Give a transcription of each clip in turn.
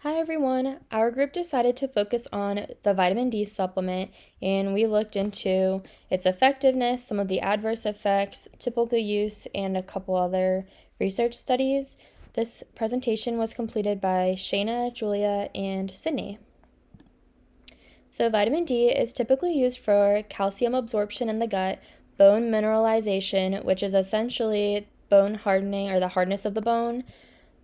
Hi everyone. Our group decided to focus on the vitamin D supplement and we looked into its effectiveness, some of the adverse effects, typical use, and a couple other research studies. This presentation was completed by Shayna, Julia, and Sydney. So, vitamin D is typically used for calcium absorption in the gut, bone mineralization, which is essentially bone hardening or the hardness of the bone,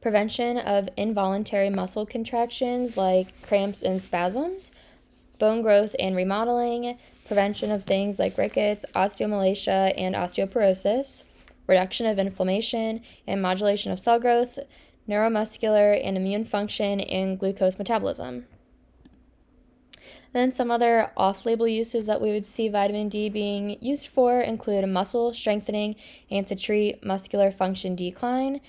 prevention of involuntary muscle contractions like cramps and spasms, bone growth and remodeling, prevention of things like rickets, osteomalacia, and osteoporosis, reduction of inflammation and modulation of cell growth, neuromuscular and immune function, and glucose metabolism. Then some other off-label uses that we would see vitamin D being used for include muscle strengthening and to treat muscular function decline,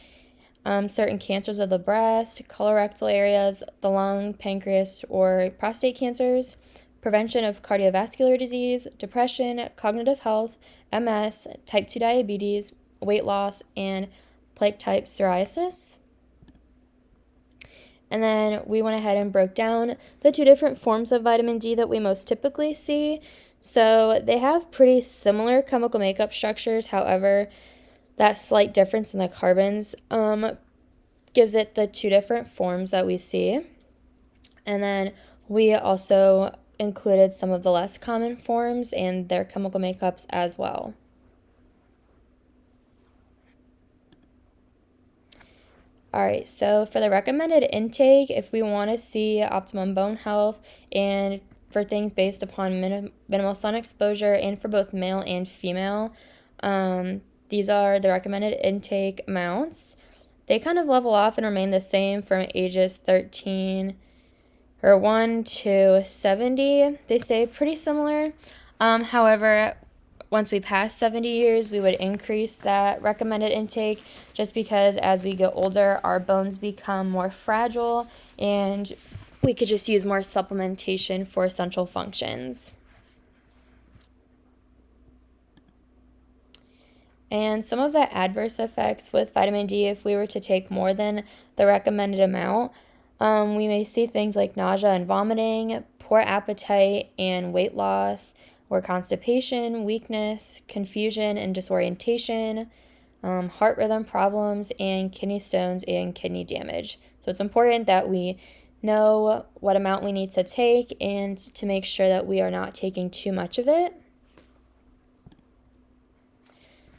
certain cancers of the breast, colorectal areas, the lung, pancreas, or prostate cancers, prevention of cardiovascular disease, depression, cognitive health, MS, type 2 diabetes, weight loss, and plaque type psoriasis. And then we went ahead and broke down the two different forms of vitamin D that we most typically see. So they have pretty similar chemical makeup structures. However, that slight difference in the carbons gives it the two different forms that we see. And then we also included some of the less common forms and their chemical makeups as well. All right, so for the recommended intake, if we want to see optimum bone health and for things based upon minimal sun exposure and for both male and female, these are the recommended intake amounts. They kind of level off and remain the same from ages 13 or 1 to 70. They stay pretty similar. However, once we pass 70 years, we would increase that recommended intake just because as we get older, our bones become more fragile and we could just use more supplementation for essential functions. And some of the adverse effects with vitamin D, if we were to take more than the recommended amount, we may see things like nausea and vomiting, poor appetite and weight loss, or constipation, weakness, confusion and disorientation, heart rhythm problems, and kidney stones and kidney damage. So it's important that we know what amount we need to take and to make sure that we are not taking too much of it.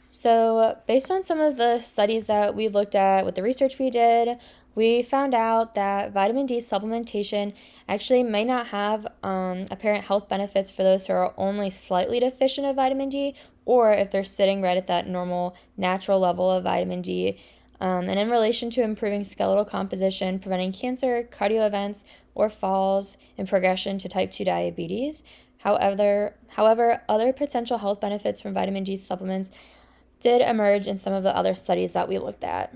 So, based on some of the studies that we looked at with the research we did, we found out that vitamin D supplementation actually may not have apparent health benefits for those who are only slightly deficient of vitamin D or if they're sitting right at that normal natural level of vitamin D. And in relation to improving skeletal composition, preventing cancer, cardio events, or falls, and progression to type 2 diabetes. However, other potential health benefits from vitamin D supplements did emerge in some of the other studies that we looked at.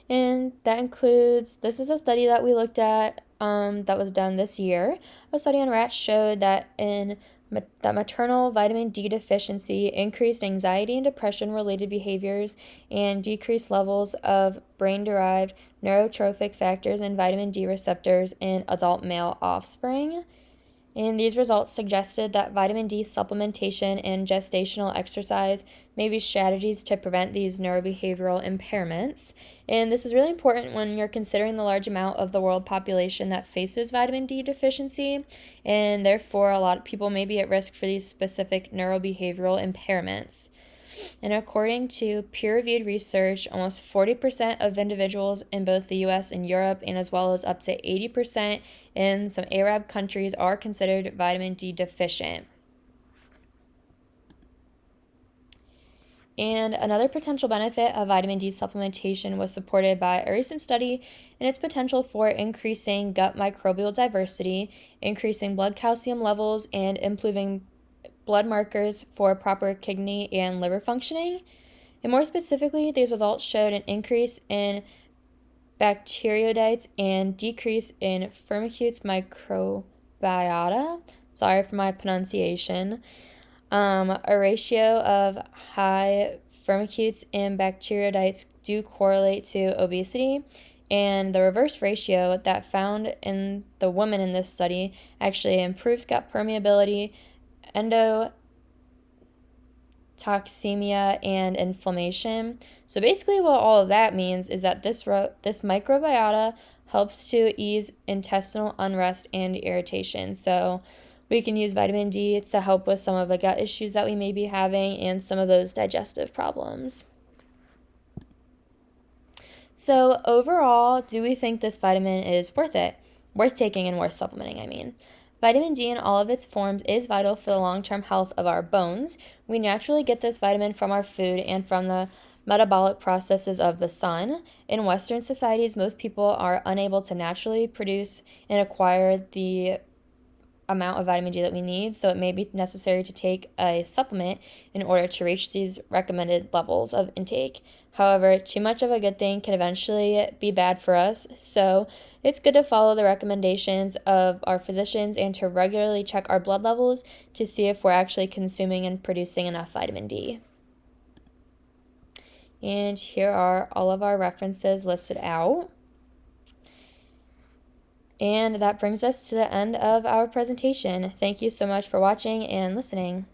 And that includes, this is a study that we looked at that was done this year. A study on rats showed that that maternal vitamin D deficiency increased anxiety and depression related behaviors and decreased levels of brain-derived neurotrophic factors and vitamin D receptors in adult male offspring. And these results suggested that vitamin D supplementation and gestational exercise may be strategies to prevent these neurobehavioral impairments. And this is really important when you're considering the large amount of the world population that faces vitamin D deficiency, and therefore a lot of people may be at risk for these specific neurobehavioral impairments. And according to peer-reviewed research, almost 40% of individuals in both the US and Europe, and as well as up to 80% in some Arab countries, are considered vitamin D deficient. And another potential benefit of vitamin D supplementation was supported by a recent study and its potential for increasing gut microbial diversity, increasing blood calcium levels, and improving blood markers for proper kidney and liver functioning. And more specifically, these results showed an increase in bacteroidetes and decrease in Firmicutes microbiota. Sorry for my pronunciation. A ratio of high Firmicutes and bacteroidetes do correlate to obesity, And the reverse ratio that found in the woman in this study actually improves gut permeability, endotoxemia, and inflammation. So basically what all of that means is that this microbiota helps to ease intestinal unrest and irritation. So we can use vitamin D to help with some of the gut issues that we may be having and some of those digestive problems. So overall, do we think this vitamin is worth it? Worth taking and worth supplementing, I mean. Vitamin D in all of its forms is vital for the long-term health of our bones. We naturally get this vitamin from our food and from the metabolic processes of the sun. In Western societies, most people are unable to naturally produce and acquire the amount of vitamin D that we need, so it may be necessary to take a supplement in order to reach these recommended levels of intake. However, too much of a good thing can eventually be bad for us, so it's good to follow the recommendations of our physicians and to regularly check our blood levels to see if we're actually consuming and producing enough vitamin D. And here are all of our references listed out. And that brings us to the end of our presentation. Thank you so much for watching and listening.